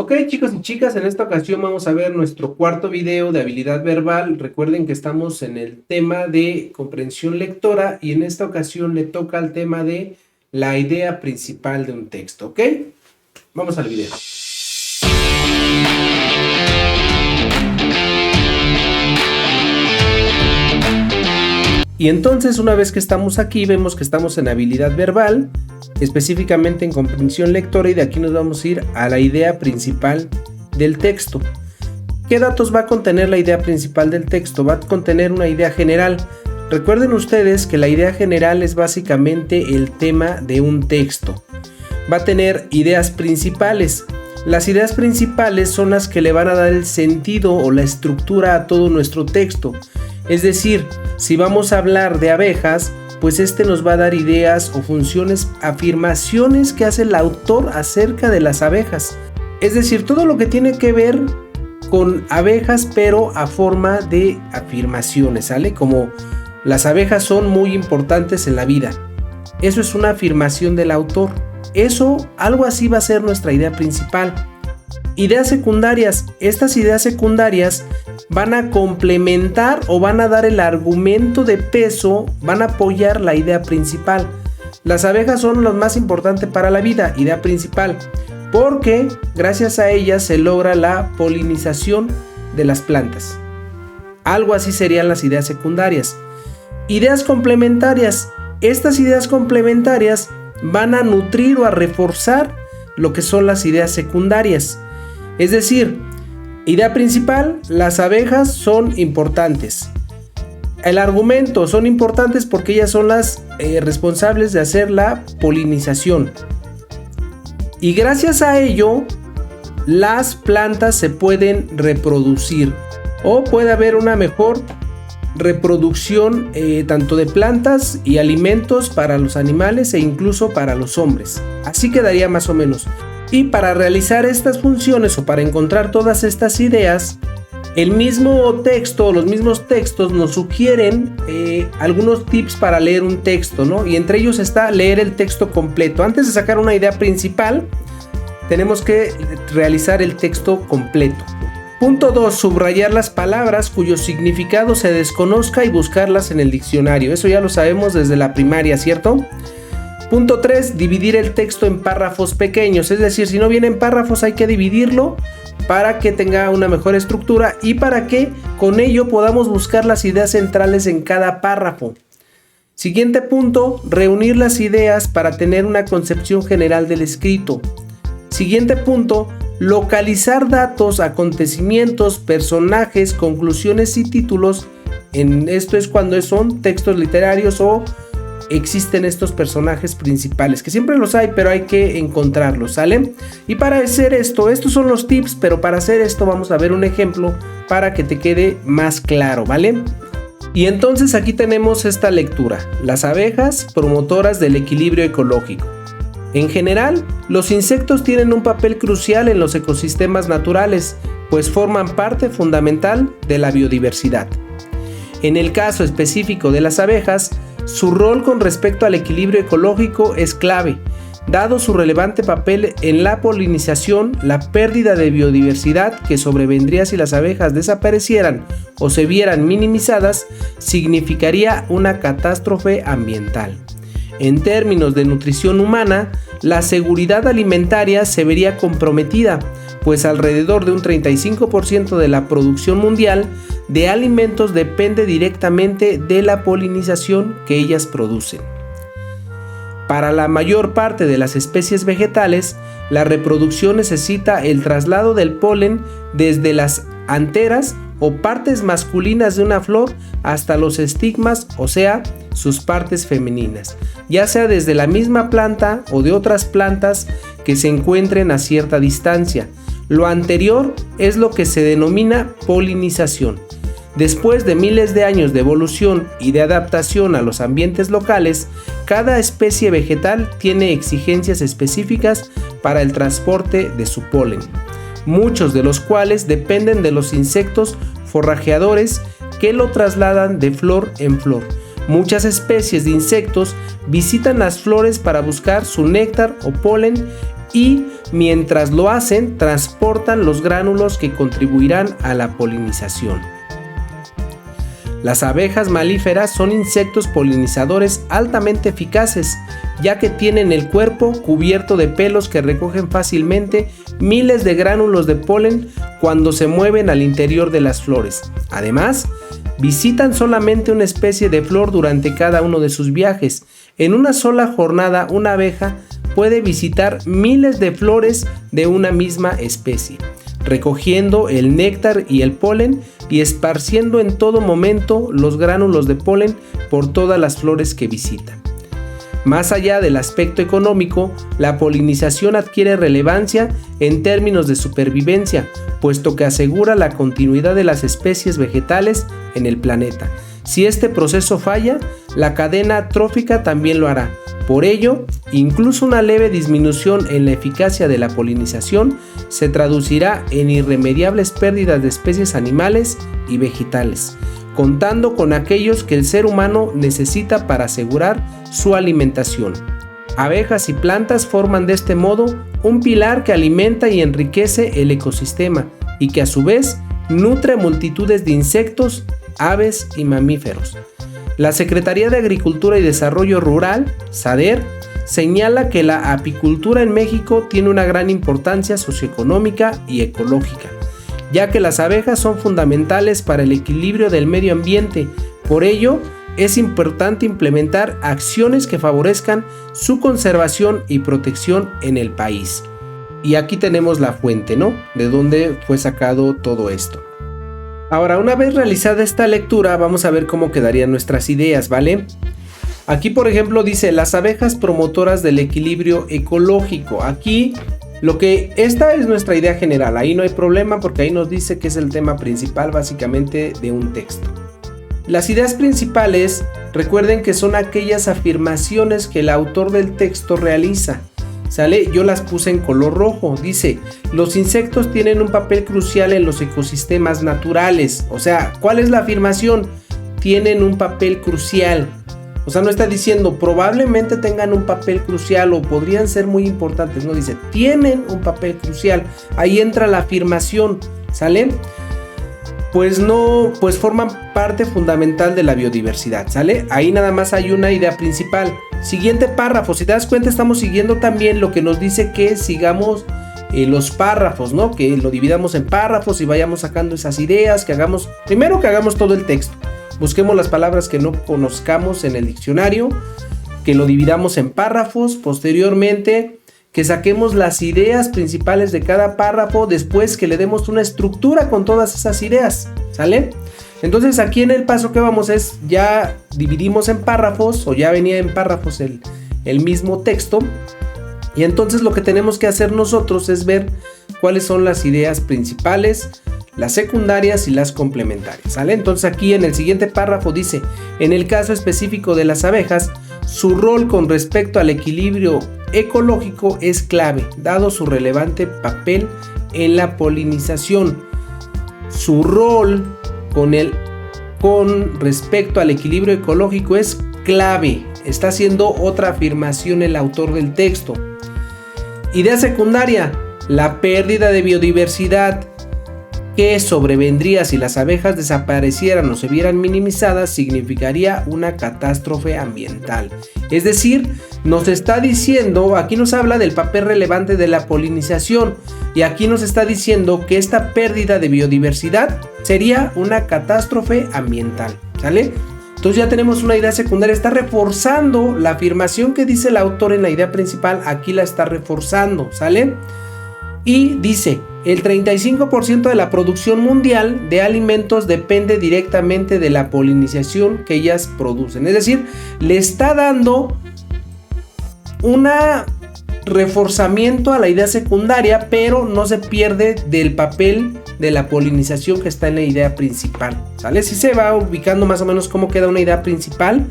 Ok, chicos y chicas, en esta ocasión vamos a ver nuestro cuarto video de habilidad verbal. Recuerden que estamos en el tema de comprensión lectora y en esta ocasión le toca el tema de la idea principal de un texto, ¿ok? Vamos al video. Y entonces, una vez que estamos aquí, vemos que estamos en habilidad verbal, específicamente en comprensión lectora, y de aquí nos vamos a ir a la idea principal del texto. ¿Qué datos va a contener la idea principal del texto? Va a contener una idea general. Recuerden ustedes que la idea general es básicamente el tema de un texto. Va a tener ideas principales. Las ideas principales son las que le van a dar el sentido o la estructura a todo nuestro texto. Es decir, si vamos a hablar de abejas, pues nos va a dar ideas o funciones, afirmaciones que hace el autor acerca de las abejas. Es decir, todo lo que tiene que ver con abejas, pero a forma de afirmaciones, ¿sale? Como las abejas son muy importantes en la vida. Eso es una afirmación del autor. Algo así va a ser nuestra idea principal. Ideas secundarias. Estas ideas secundarias van a complementar o van a dar el argumento de peso, van a apoyar la idea principal. Las abejas son lo más importante para la vida, idea principal, porque gracias a ellas se logra la polinización de las plantas. Algo así serían las ideas secundarias. Ideas complementarias. Estas ideas complementarias van a nutrir o a reforzar lo que son las ideas secundarias. Es decir, idea principal, las abejas son importantes. El argumento, son importantes porque ellas son las responsables de hacer la polinización. Y gracias a ello, las plantas se pueden reproducir. O puede haber una mejor reproducción tanto de plantas y alimentos para los animales e incluso para los hombres. Así quedaría más o menos. Y para realizar estas funciones o para encontrar todas estas ideas, el mismo texto o los mismos textos nos sugieren algunos tips para leer un texto, ¿no? Y entre ellos está leer el texto completo. Antes de sacar una idea principal, tenemos que realizar el texto completo. Punto 2. Subrayar las palabras cuyo significado se desconozca y buscarlas en el diccionario. Eso ya lo sabemos desde la primaria, ¿cierto? Punto 3. Dividir el texto en párrafos pequeños. Es decir, si no vienen párrafos hay que dividirlo para que tenga una mejor estructura y para que con ello podamos buscar las ideas centrales en cada párrafo. Siguiente punto. Reunir las ideas para tener una concepción general del escrito. Siguiente punto. Localizar datos, acontecimientos, personajes, conclusiones y títulos. Esto es cuando son textos literarios o existen estos personajes principales, que siempre los hay, pero hay que encontrarlos, ¿sale? Y para hacer estos son los tips, pero para hacer esto vamos a ver un ejemplo para que te quede más claro, ¿vale? Y entonces aquí tenemos esta lectura: las abejas, promotoras del equilibrio ecológico. En general, los insectos tienen un papel crucial en los ecosistemas naturales, pues forman parte fundamental de la biodiversidad. En el caso específico de las abejas, su rol con respecto al equilibrio ecológico es clave, dado su relevante papel en la polinización. La pérdida de biodiversidad que sobrevendría si las abejas desaparecieran o se vieran minimizadas significaría una catástrofe ambiental. En términos de nutrición humana, la seguridad alimentaria se vería comprometida, pues alrededor de un 35% de la producción mundial de alimentos depende directamente de la polinización que ellas producen. Para la mayor parte de las especies vegetales, la reproducción necesita el traslado del polen desde las anteras o partes masculinas de una flor hasta los estigmas, o sea, sus partes femeninas, ya sea desde la misma planta o de otras plantas que se encuentren a cierta distancia. Lo anterior es lo que se denomina polinización. Después de miles de años de evolución y de adaptación a los ambientes locales, cada especie vegetal tiene exigencias específicas para el transporte de su polen, muchos de los cuales dependen de los insectos forrajeadores que lo trasladan de flor en flor. Muchas especies de insectos visitan las flores para buscar su néctar o polen y Mientras lo hacen, transportan los gránulos que contribuirán a la polinización. Las abejas malíferas son insectos polinizadores altamente eficaces, ya que tienen el cuerpo cubierto de pelos que recogen fácilmente miles de gránulos de polen cuando se mueven al interior de las flores. Además, visitan solamente una especie de flor durante cada uno de sus viajes. En una sola jornada, una abeja puede visitar miles de flores de una misma especie, recogiendo el néctar y el polen y esparciendo en todo momento los gránulos de polen por todas las flores que visita. Más allá del aspecto económico, la polinización adquiere relevancia en términos de supervivencia, puesto que asegura la continuidad de las especies vegetales en el planeta. Si este proceso falla, la cadena trófica también lo hará. Por ello, incluso una leve disminución en la eficacia de la polinización se traducirá en irremediables pérdidas de especies animales y vegetales, contando con aquellos que el ser humano necesita para asegurar su alimentación. Abejas y plantas forman de este modo un pilar que alimenta y enriquece el ecosistema y que a su vez nutre multitudes de insectos, aves y mamíferos. La Secretaría de Agricultura y Desarrollo Rural, SADER, señala que la apicultura en México tiene una gran importancia socioeconómica y ecológica, ya que las abejas son fundamentales para el equilibrio del medio ambiente. Por ello, es importante implementar acciones que favorezcan su conservación y protección en el país. Y aquí tenemos la fuente, ¿no? De dónde fue sacado todo esto. Ahora, una vez realizada esta lectura, vamos a ver cómo quedarían nuestras ideas, ¿vale? Aquí, por ejemplo, dice las abejas promotoras del equilibrio ecológico. Aquí, esta es nuestra idea general. Ahí no hay problema porque ahí nos dice que es el tema principal, básicamente, de un texto. Las ideas principales, recuerden que son aquellas afirmaciones que el autor del texto realiza. ¿Sale? Yo las puse en color rojo. Dice, los insectos tienen un papel crucial en los ecosistemas naturales. O sea, ¿cuál es la afirmación? Tienen un papel crucial. O sea, no está diciendo probablemente tengan un papel crucial o podrían ser muy importantes. No, dice, tienen un papel crucial. Ahí entra la afirmación. ¿Sale? Pues forman parte fundamental de la biodiversidad. ¿Sale? Ahí nada más hay una idea principal. Siguiente párrafo, si te das cuenta estamos siguiendo también lo que nos dice que sigamos los párrafos, ¿no? Que lo dividamos en párrafos y vayamos sacando esas ideas, primero que hagamos todo el texto, busquemos las palabras que no conozcamos en el diccionario, que lo dividamos en párrafos, posteriormente que saquemos las ideas principales de cada párrafo, después que le demos una estructura con todas esas ideas, ¿sale? Entonces aquí en el paso que vamos es, ya dividimos en párrafos o ya venía en párrafos el mismo texto, y entonces lo que tenemos que hacer nosotros es ver cuáles son las ideas principales, las secundarias y las complementarias, ¿sale? Entonces aquí en el siguiente párrafo dice, en el caso específico de las abejas, su rol con respecto al equilibrio ecológico es clave, dado su relevante papel en la polinización. Su rol con respecto al equilibrio ecológico es clave. Está haciendo otra afirmación el autor del texto. Idea secundaria, la pérdida de biodiversidad que sobrevendría si las abejas desaparecieran o se vieran minimizadas significaría una catástrofe ambiental. Es decir, nos está diciendo, aquí nos habla del papel relevante de la polinización y aquí nos está diciendo que esta pérdida de biodiversidad sería una catástrofe ambiental, ¿sale? Entonces ya tenemos una idea secundaria, está reforzando la afirmación que dice el autor en la idea principal, aquí la está reforzando, ¿sale? Y dice, el 35% de la producción mundial de alimentos depende directamente de la polinización que ellas producen. Es decir, le está dando un reforzamiento a la idea secundaria, pero no se pierde del papel de la polinización que está en la idea principal, ¿sale? Si se va ubicando más o menos cómo queda una idea principal.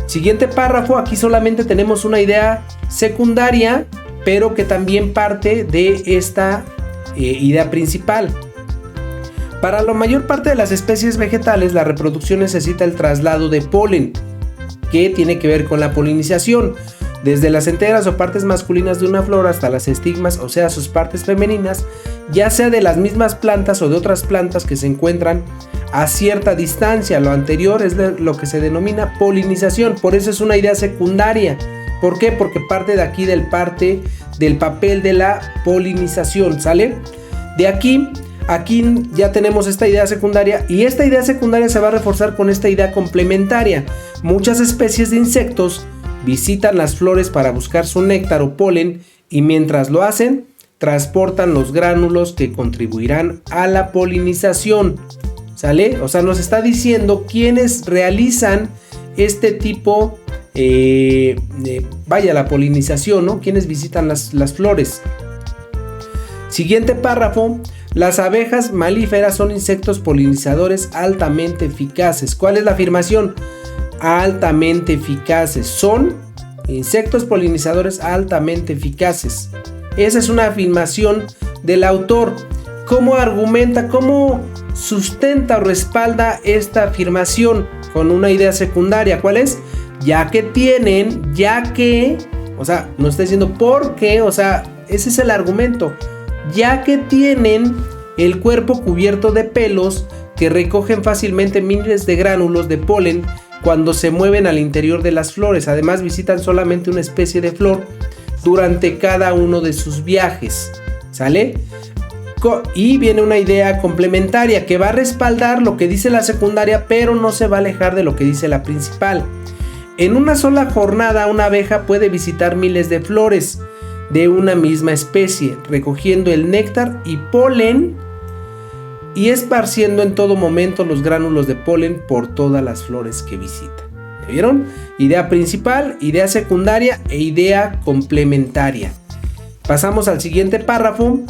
Siguiente párrafo, aquí solamente tenemos una idea secundaria, pero que también parte de esta idea principal. Para la mayor parte de las especies vegetales, la reproducción necesita el traslado de polen, que tiene que ver con la polinización. desde las enteras o partes masculinas de una flor hasta las estigmas, o sea, sus partes femeninas, ya sea de las mismas plantas o de otras plantas que se encuentran a cierta distancia. Lo anterior es lo que se denomina polinización, por eso es una idea secundaria. ¿Por qué? Porque parte de aquí del papel de la polinización, ¿sale? De aquí ya tenemos esta idea secundaria, y esta idea secundaria se va a reforzar con esta idea complementaria. Muchas especies de insectos visitan las flores para buscar su néctar o polen, y mientras lo hacen, transportan los gránulos que contribuirán a la polinización, ¿sale? O sea, nos está diciendo quiénes realizan este tipo la polinización, ¿no? Quienes visitan las flores. Siguiente párrafo. Las abejas malíferas son insectos polinizadores altamente eficaces. ¿Cuál es la afirmación? Altamente eficaces. Son insectos polinizadores altamente eficaces. Esa es una afirmación del autor. ¿Cómo argumenta, cómo sustenta o respalda esta afirmación? Con una idea secundaria. ¿Cuál es? O sea, no está diciendo por qué, o sea, ese es el argumento. Ya que tienen el cuerpo cubierto de pelos que recogen fácilmente miles de gránulos de polen cuando se mueven al interior de las flores. Además, visitan solamente una especie de flor durante cada uno de sus viajes, ¿sale? Y viene una idea complementaria que va a respaldar lo que dice la secundaria, pero no se va a alejar de lo que dice la principal. En una sola jornada, una abeja puede visitar miles de flores de una misma especie, recogiendo el néctar y polen y esparciendo en todo momento los gránulos de polen por todas las flores que visita. ¿Vieron? Idea principal, idea secundaria e idea complementaria. Pasamos al siguiente párrafo.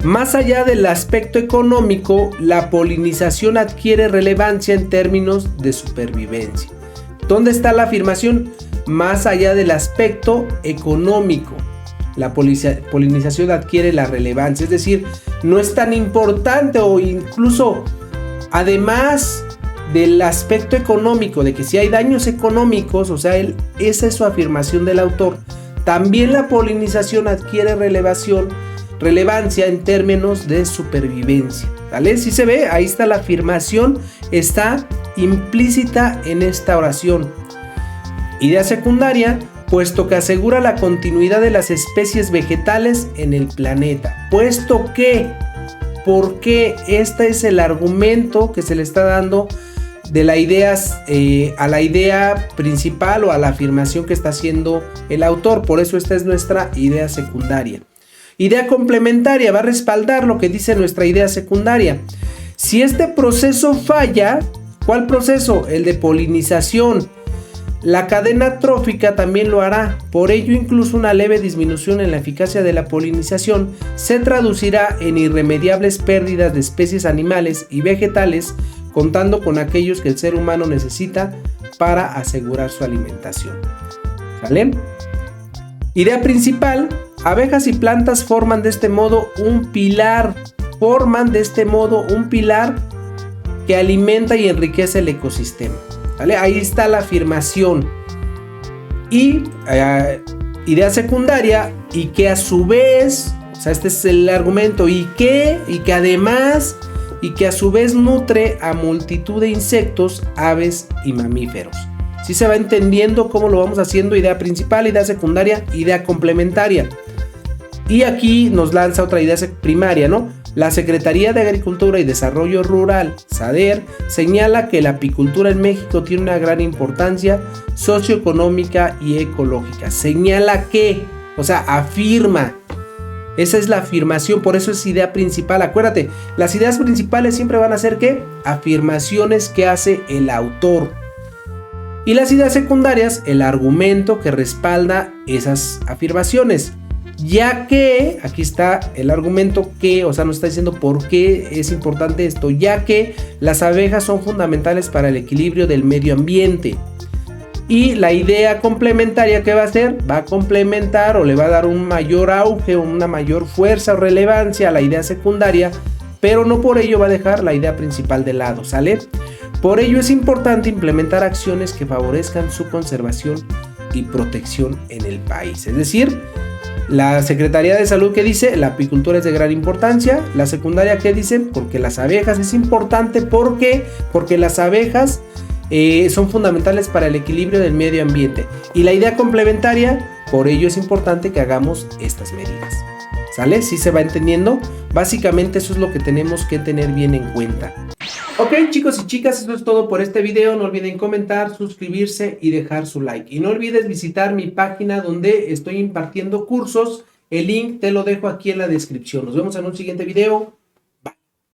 Más allá del aspecto económico, la polinización adquiere relevancia en términos de supervivencia. ¿Dónde está la afirmación? Más allá del aspecto económico, la polinización adquiere la relevancia, es decir, no es tan importante, o incluso además del aspecto económico, de que si hay daños económicos, o sea, esa es su afirmación del autor, también la polinización adquiere relevancia en términos de supervivencia, ¿vale? Si se ve, ahí está la afirmación, está implícita en esta oración. Idea secundaria, puesto que asegura la continuidad de las especies vegetales en el planeta. Puesto que, porque este es el argumento que se le está dando de la idea a la idea principal o a la afirmación que está haciendo el autor. Por eso esta es nuestra idea secundaria. Idea complementaria va a respaldar lo que dice nuestra idea secundaria. Si este proceso falla, ¿cuál proceso? El de polinización. La cadena trófica también lo hará. Por ello, incluso una leve disminución en la eficacia de la polinización se traducirá en irremediables pérdidas de especies animales y vegetales, contando con aquellos que el ser humano necesita para asegurar su alimentación. ¿Sale? Idea principal. Abejas y plantas forman de este modo un pilar que alimenta y enriquece el ecosistema. ¿Vale? Ahí está la afirmación. Y idea secundaria, y que a su vez, o sea, este es el argumento, y que además, y que a su vez nutre a multitud de insectos, aves y mamíferos. ¿Sí se va entendiendo cómo lo vamos haciendo? Idea principal, idea secundaria, idea complementaria. Y aquí nos lanza otra idea primaria, ¿no? La Secretaría de Agricultura y Desarrollo Rural, SADER, señala que la apicultura en México tiene una gran importancia socioeconómica y ecológica. Señala que, o sea, afirma. Esa es la afirmación, por eso es idea principal. Acuérdate, las ideas principales siempre van a ser ¿qué? Afirmaciones que hace el autor. Y las ideas secundarias, el argumento que respalda esas afirmaciones. Ya que, aquí está el argumento que, o sea, nos está diciendo por qué es importante esto, ya que las abejas son fundamentales para el equilibrio del medio ambiente. Y la idea complementaria, ¿qué va a hacer? Va a complementar o le va a dar un mayor auge, una mayor fuerza o relevancia a la idea secundaria, pero no por ello va a dejar la idea principal de lado, ¿sale? Por ello es importante implementar acciones que favorezcan su conservación y protección en el país. Es decir, la Secretaría de Salud, ¿qué dice? La apicultura es de gran importancia. La secundaria, ¿qué dice? Porque las abejas es importante. ¿Por qué? Porque las abejas son fundamentales para el equilibrio del medio ambiente. Y la idea complementaria, por ello es importante que hagamos estas medidas. ¿Sale? ¿Sí se va entendiendo? Básicamente eso es lo que tenemos que tener bien en cuenta. Ok, chicos y chicas, eso es todo por este video. No olviden comentar, suscribirse y dejar su like. Y no olvides visitar mi página donde estoy impartiendo cursos. El link te lo dejo aquí en la descripción. Nos vemos en un siguiente video.